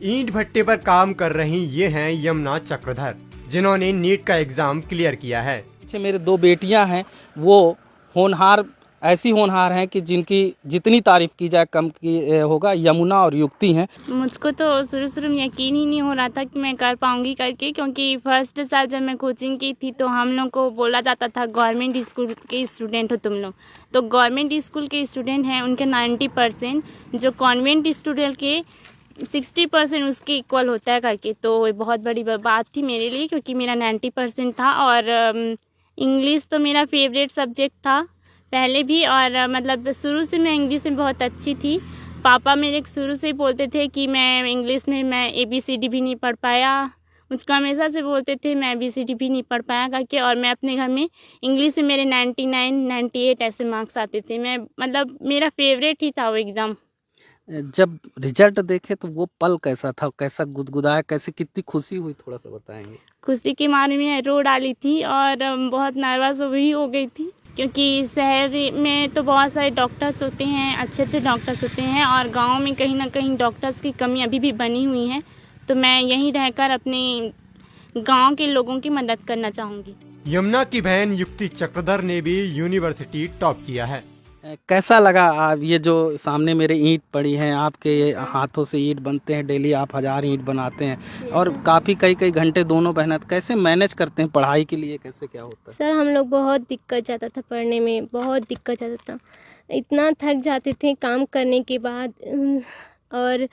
ईंट भट्टे पर काम कर रही ये हैं यमुना चक्रधर, जिन्होंने नीट का एग्जाम क्लियर किया है। पीछे मेरे दो बेटियां हैं, वो होनहार, ऐसी होनहार हैं कि जिनकी जितनी तारीफ की जाए कम की होगा। यमुना और युक्ति हैं। मुझको तो शुरू में यकीन ही नहीं हो रहा था कि मैं कर पाऊंगी करके, क्योंकि फर्स्ट साल जब मैं कोचिंग की थी तो हम लोग को बोला जाता था गवर्नमेंट स्कूल के स्टूडेंट हो तुम लोग। तो गवर्नमेंट स्कूल के स्टूडेंट हैं उनके 90%, जो कॉन्वेंट स्टूडेंट के 60% उसके इक्वल होता है करके। तो बहुत बड़ी बात थी मेरे लिए, क्योंकि मेरा 90% था। और इंग्लिश तो मेरा फेवरेट सब्जेक्ट था पहले भी, और मतलब शुरू से मैं इंग्लिश में बहुत अच्छी थी। पापा मेरे शुरू से बोलते थे कि मैं इंग्लिश में मैं ABCD भी नहीं पढ़ पाया, मुझको हमेशा से बोलते थे मैं ABCD भी नहीं पढ़ पाया करके। और मैं अपने घर में इंग्लिश में मेरे 99 98 ऐसे मार्क्स आते थे। मैं मतलब मेरा फेवरेट ही था वो एकदम। जब रिजल्ट देखे तो वो पल कैसा था, कैसा गुदगुदाया, कैसे, कितनी खुशी हुई, थोड़ा सा बताएंगे। खुशी के मारे में रो डाली थी और बहुत नर्वस भी हो गई थी, क्योंकि शहर में तो बहुत सारे डॉक्टर्स होते हैं, अच्छे अच्छे डॉक्टर्स होते हैं, और गांव में कहीं ना कहीं डॉक्टर्स की कमी अभी भी बनी हुई है। तो मैं यहीं रहकर अपने गांव के लोगों की मदद करना चाहूँगी। यमुना की बहन युक्ति चक्रधर ने भी यूनिवर्सिटी टॉप किया है। कैसा लगा आप, ये जो सामने मेरे ईंट पड़ी हैं, आपके हाथों से ईंट बनते हैं, डेली आप 1000 ईंट बनाते हैं और काफ़ी कई घंटे दोनों बहन, कैसे मैनेज करते हैं पढ़ाई के लिए, कैसे क्या होता है? सर हम लोग बहुत दिक्कत जाता था पढ़ने में, बहुत दिक्कत जाता था। इतना थक जाते थे काम करने के बाद, और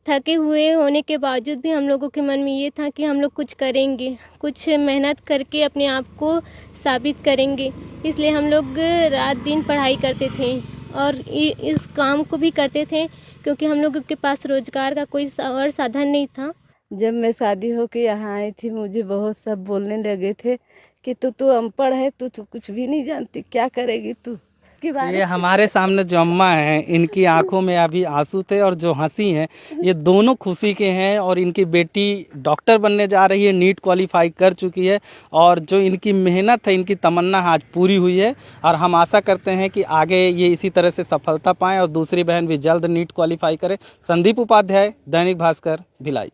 थके हुए होने के बावजूद भी हम लोगों के मन में ये था कि हम लोग कुछ करेंगे, कुछ मेहनत करके अपने आप को साबित करेंगे। इसलिए हम लोग रात दिन पढ़ाई करते थे और इस काम को भी करते थे, क्योंकि हम लोगों के पास रोजगार का कोई और साधन नहीं था। जब मैं शादी होकर यहाँ आई थी, मुझे बहुत सब बोलने लगे थे कि तू अनपढ़ है, तू कुछ भी नहीं जानती, क्या करेगी तू। ये हमारे सामने जो अम्मा हैं, इनकी आंखों में अभी आंसू थे और जो हंसी हैं ये दोनों खुशी के हैं। और इनकी बेटी डॉक्टर बनने जा रही है, नीट क्वालिफाई कर चुकी है, और जो इनकी मेहनत है, इनकी तमन्ना आज पूरी हुई है। और हम आशा करते हैं कि आगे ये इसी तरह से सफलता पाएँ और दूसरी बहन भी जल्द नीट क्वालिफाई करे। संदीप उपाध्याय, दैनिक भास्कर, भिलाई।